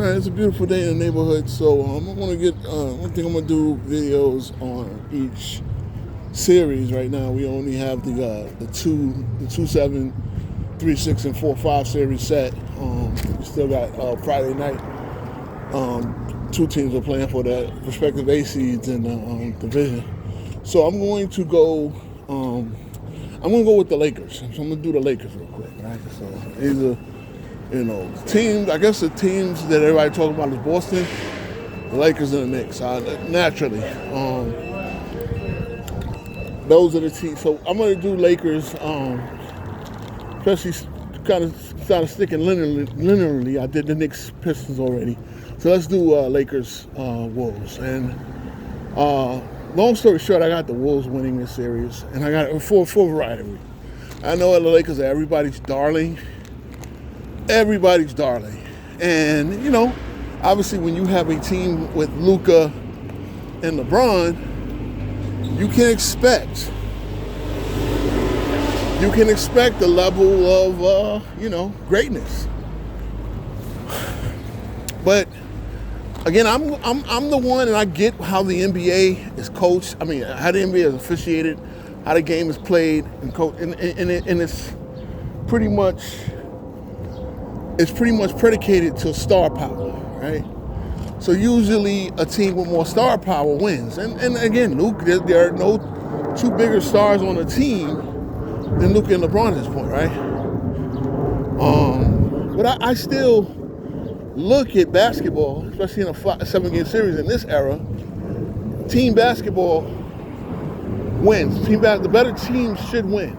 right, it's a beautiful day in the neighborhood, so I'm gonna get. I think I'm gonna do videos on each series. Right now, we only have the 2, 7, 3, 6, and 4, 5 series set. We still got Friday night. Two teams are playing for the respective A seeds in the division. So I'm going to go. I'm gonna go with the Lakers. So I'm gonna do the Lakers real quick, right? So these are, teams. I guess the teams that everybody talking about is Boston, the Lakers, and the Knicks. Naturally, those are the teams. So I'm gonna do Lakers, especially kind of sticking linearly. I did the Knicks Pistons already, so let's do Lakers Wolves. And long story short, I got the Wolves winning this series, and I got it for a variety of reasons. I know the Lakers are everybody's darling. Everybody's darling. And, obviously when you have a team with Luka and LeBron, you can expect the level of, greatness. But again, I'm the one, and I get how the NBA is coached. I mean, how the NBA is officiated, how the game is played and coached, and it's pretty much predicated to star power, right? So usually a team with more star power wins. And again, Luke, there are no two bigger stars on the team than Luka and LeBron at this point, right? But I still look at basketball, especially in a 7-game series in this era. Team basketball wins. The better team should win.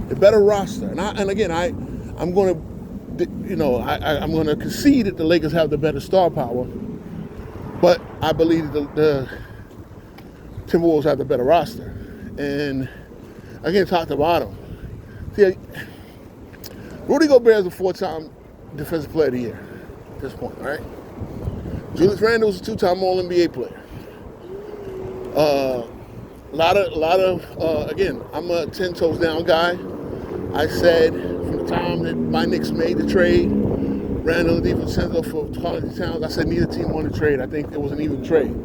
The better roster. I'm going to. I'm going to concede that the Lakers have the better star power, but I believe the Timberwolves have the better roster. And again, top to bottom, see, Rudy Gobert is a 4-time Defensive Player of the Year at this point, right? Julius Randle is a 2-time All-NBA player. Again, I'm a 10 toes down guy. I said from the time that my Knicks made the trade, Randle and DiVincenzo for Karl-Anthony Towns, I said neither team won the trade. I think it was an even trade.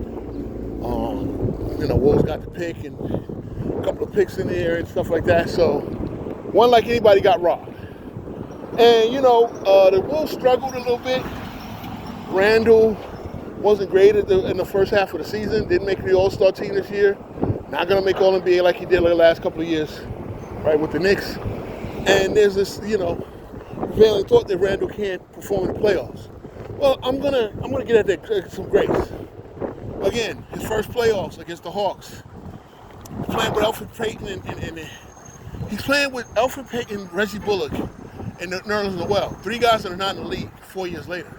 Wolves got the pick and a couple of picks in there and stuff like that. So one like anybody got robbed. And the Wolves struggled a little bit. Randle wasn't great in the first half of the season. Didn't make the All-Star team this year. Not gonna make All-NBA like he did the last couple of years, right, with the Knicks. And there's this, prevailing thought that Randle can't perform in the playoffs. Well, I'm gonna get at that some grace. Again, his first playoffs against the Hawks, he's playing with Elfrid Payton and he's playing with Elfrid Payton, Reggie Bullock, and Nerlens Noel. 3 guys that are not in the league 4 years later.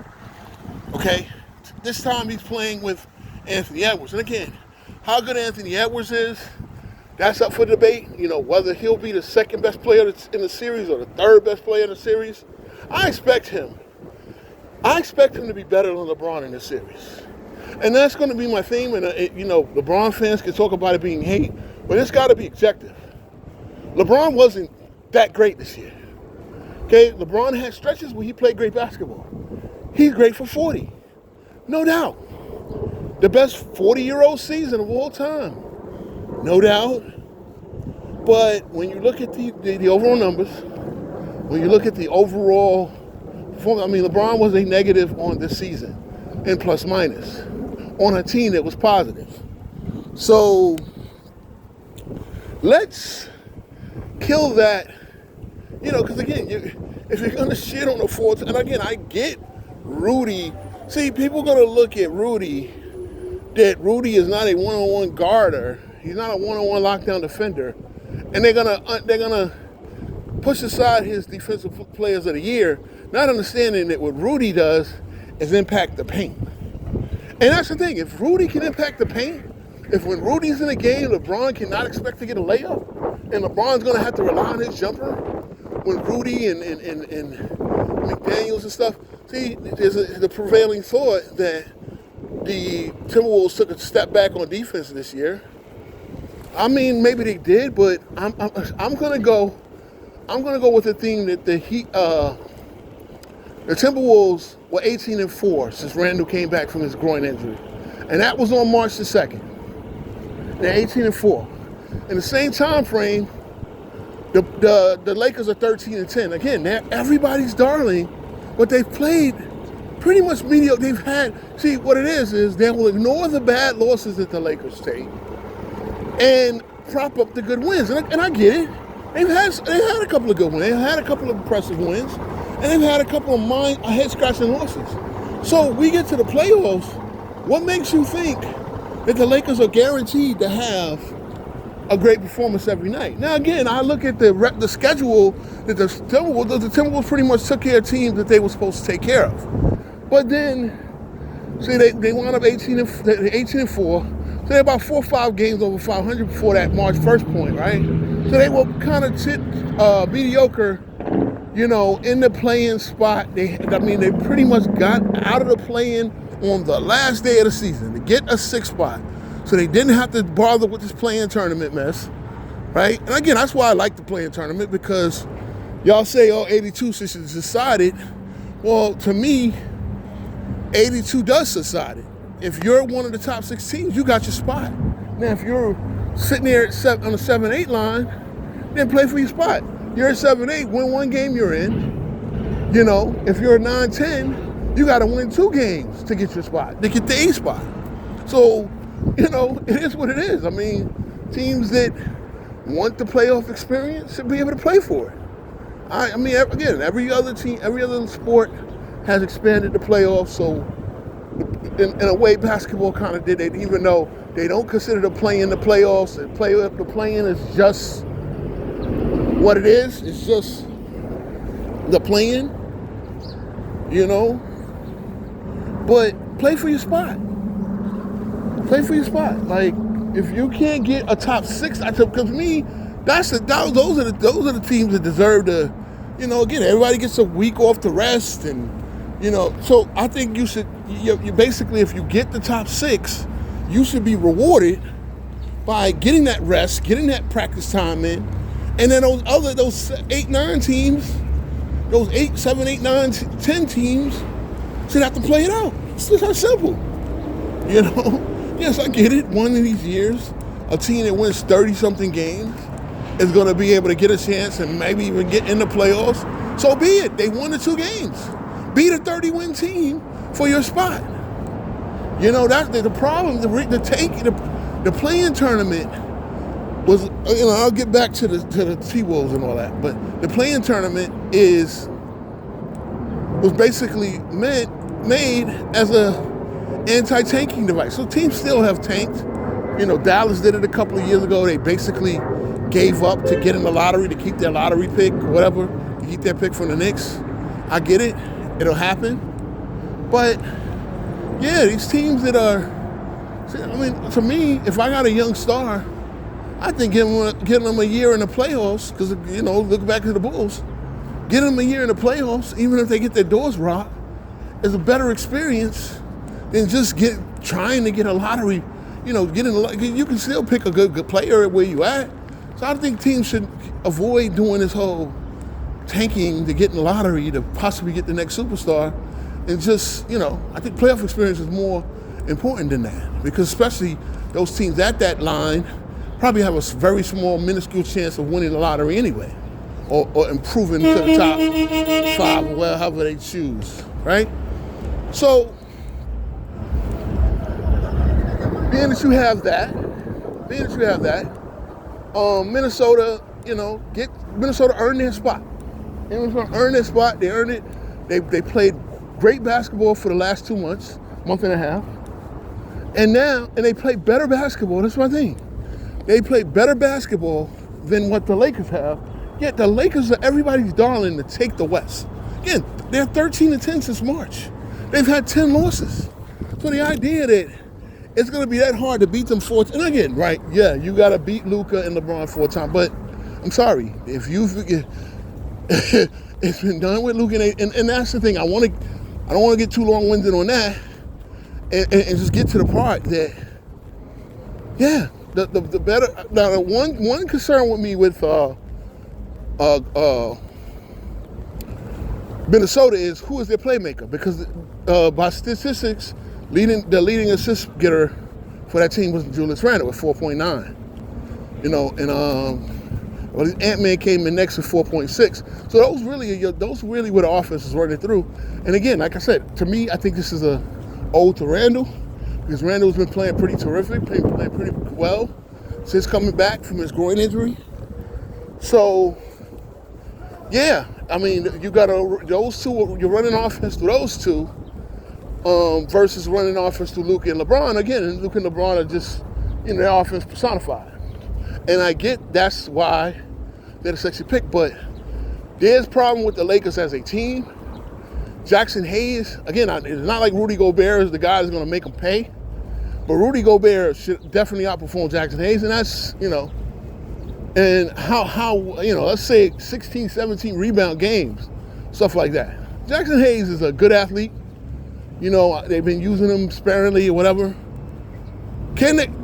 Okay, this time he's playing with Anthony Edwards, and again, how good Anthony Edwards is. That's up for debate, whether he'll be the second best player in the series or the third best player in the series. I expect him to be better than LeBron in this series. And that's going to be my theme. And, LeBron fans can talk about it being hate, but it's got to be objective. LeBron wasn't that great this year. Okay, LeBron had stretches where he played great basketball. He's great for 40. No doubt. The best 40-year-old season of all time. No doubt. But when you look at the overall numbers, when you look at the overall performance, LeBron was a negative on this season in plus minus on a team that was positive. So let's kill that, because again, if you're going to shit on the 4th, and again, I get Rudy. See, people are going to look at Rudy, that Rudy is not a one-on-one guarder. He's not a one-on-one lockdown defender, and they're gonna push aside his defensive players of the year, not understanding that what Rudy does is impact the paint. And that's the thing. If Rudy can impact the paint, if when Rudy's in a game, LeBron cannot expect to get a layup, and LeBron's gonna have to rely on his jumper, when Rudy and McDaniels and stuff, see, there's the prevailing thought that the Timberwolves took a step back on defense this year. Maybe they did, but I'm gonna go with the theme that The Timberwolves were 18-4 since Randall came back from his groin injury. And that was on March the 2nd. They're 18-4. In the same time frame, the Lakers are 13-10. Again, they're everybody's darling, but they've played pretty much mediocre. They've had, see, what it is they will ignore the bad losses that the Lakers take and prop up the good wins. And I get it. They've had a couple of good wins. They've had a couple of impressive wins. And they've had a couple of head-scratching losses. So we get to the playoffs. What makes you think that the Lakers are guaranteed to have a great performance every night? Now, again, I look at the schedule that the Timberwolves pretty much took care of teams that they were supposed to take care of. But then, see, they wound up 18-4. So they're about 4 or 5 games over 500 before that March 1st point, right? So they were kind of mediocre, in the play-in spot. They pretty much got out of the play-in on the last day of the season to get a 6th spot. So they didn't have to bother with this play-in tournament mess, right? And again, that's why I like the play-in tournament, because y'all say, 82 since it's decided. Well, to me, 82 does decide it. If you're one of the top 6 teams, you got your spot. Now, if you're sitting there on the 7-8 line, then play for your spot. You're at 7-8, win 1 game, you're in. If you're a 9-10, you got to win 2 games to get your spot, to get the 8th spot. So, it is what it is. I mean, teams that want the playoff experience should be able to play for it. Again, every other team, every other sport has expanded the playoffs, so in a way, basketball kind of did it, even though they don't consider the play-in the playoffs. The play-in is just what it is. It's just the play-in, But play for your spot. Play for your spot. Like, if you can't get a top 6, because me, those are the teams that deserve to, again, everybody gets a week off to rest, and so I think you should. You basically, if you get the top 6, you should be rewarded by getting that rest, getting that practice time in, and then those 8, 9 teams, those 8, 7, 8, 9, 10 teams should have to play it out. It's just that simple, Yes, I get it. One of these years, a team that wins 30-something games is going to be able to get a chance and maybe even get in the playoffs. So be it. They won the 2 games. Be the 30-win team for your spot. That's the problem. The play-in tournament was, I'll get back to the T-Wolves and all that, but the play-in tournament was basically made as a anti-tanking device. So teams still have tanked. Dallas did it a couple of years ago. They basically gave up to get in the lottery to keep their lottery pick, or whatever, to keep their pick from the Knicks. I get it. It'll happen. But, yeah, these teams that are, to me, if I got a young star, I think getting them a year in the playoffs, because, look back at the Bulls, getting them a year in the playoffs, even if they get their doors rocked, is a better experience than just trying to get a lottery. You can still pick a good player where you at. So I think teams should avoid doing this whole tanking to get in the lottery to possibly get the next superstar. And just, I think playoff experience is more important than that, because especially those teams at that line probably have a very small, minuscule chance of winning the lottery anyway, or improving to the top 5, or however they choose, right? So, being that you have that, Minnesota, Minnesota earned their spot. Minnesota earned their spot. They earned it. They played great basketball for the last 2 months, month and a half. And they play better basketball. That's my thing. They play better basketball than what the Lakers have. Yet the Lakers are everybody's darling to take the West. Again, they're 13-10 since March. They've had 10 losses. So the idea that it's going to be that hard to beat them 4 times. And again, right, yeah, you got to beat Luka and LeBron 4 times. But I'm sorry, if you forget, it's been done with Luka. And that's the thing. I don't want to get too long-winded on that. And just get to the part that, yeah, the better. Now, the one concern with me with Minnesota is who is their playmaker, because by statistics, the leading assist getter for that team was Julius Randle with 4.9. You know, and Ant-Man came in next with 4.6. So those really were the offense is running through. And again, like I said, to me, I think this is a ode to Randle, because Randle's been playing pretty terrific, playing pretty well since coming back from his groin injury. So, yeah, I mean, you got those two. You're running offense through those two, versus running offense through Luka and LeBron. Again, Luka and LeBron are just, their offense personified. And I get that's why they're the sexy pick, but there's a problem with the Lakers as a team. Jackson Hayes, again, it's not like Rudy Gobert is the guy that's going to make them pay, but Rudy Gobert should definitely outperform Jackson Hayes, and that's, and how let's say 16, 17 rebound games, stuff like that. Jackson Hayes is a good athlete. They've been using him sparingly or whatever.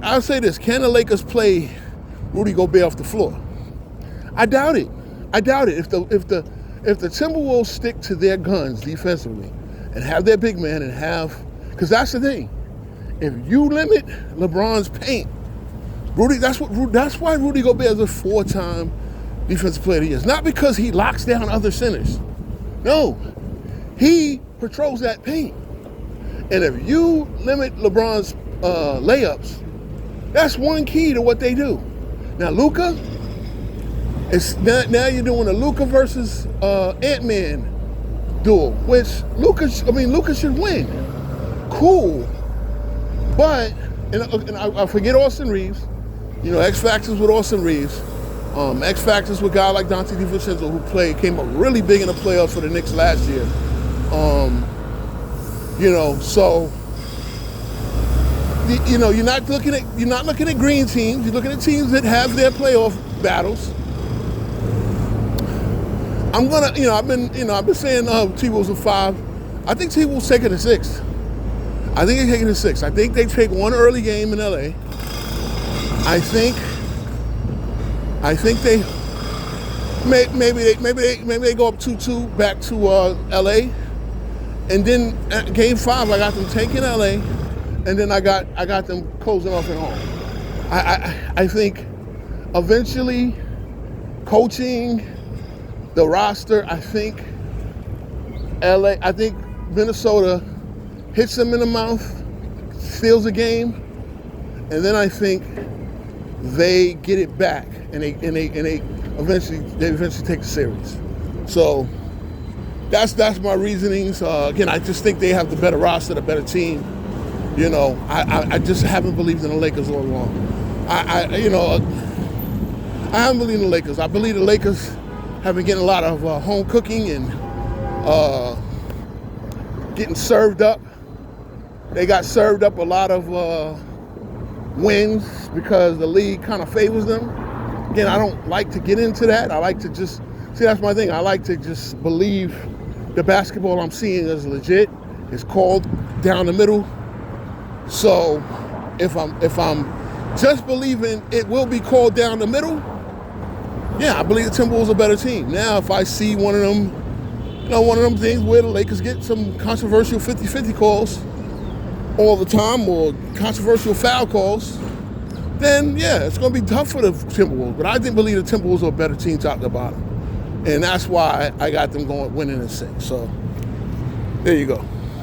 I'll say this, can the Lakers play Rudy Gobert off the floor? I doubt it. If the Timberwolves stick to their guns defensively and have their big man because that's the thing. If you limit LeBron's paint, that's why Rudy Gobert is a 4-time defensive player of the year. It's not because he locks down other centers. No, he patrols that paint. And if you limit LeBron's layups, that's one key to what they do. Now Luka, now you're doing a Luka versus Ant-Man duel, which Luka should win. Cool, but and I forget Austin Reeves. X Factors with Austin Reeves. X Factors with a guy like Dante DiVincenzo, who came up really big in the playoffs for the Knicks last year. So you're not looking at green teams. You're looking at teams that have their playoff battles. I've been saying T-Wolves are 5. I think T-Wolves taking a 6. I think they're taking a 6. I think they take one early game in LA. I think they maybe they go up 2-2 back to LA, and then game 5 I got them taking LA, and then I got them closing off at home. I think eventually coaching the roster, I think Minnesota hits them in the mouth, steals a game, and then I think they get it back, and they eventually take the series. So that's my reasonings. Again, I just think they have the better roster, the better team. I just haven't believed in the Lakers all along. I haven't believed in the Lakers. I believe the Lakers have been getting a lot of home cooking and getting served up. They got served up a lot of wins because the league kind of favors them. Again, I don't like to get into that. I like to just, that's my thing. I like to just believe the basketball I'm seeing is legit. It's called down the middle. So if I'm just believing it will be called down the middle, yeah, I believe the Timberwolves are a better team. Now, if I see one of them things where the Lakers get some controversial 50-50 calls all the time, or controversial foul calls, then yeah, it's going to be tough for the Timberwolves. But I didn't believe the Timberwolves are a better team top to bottom. And that's why I got them winning in 6. So there you go.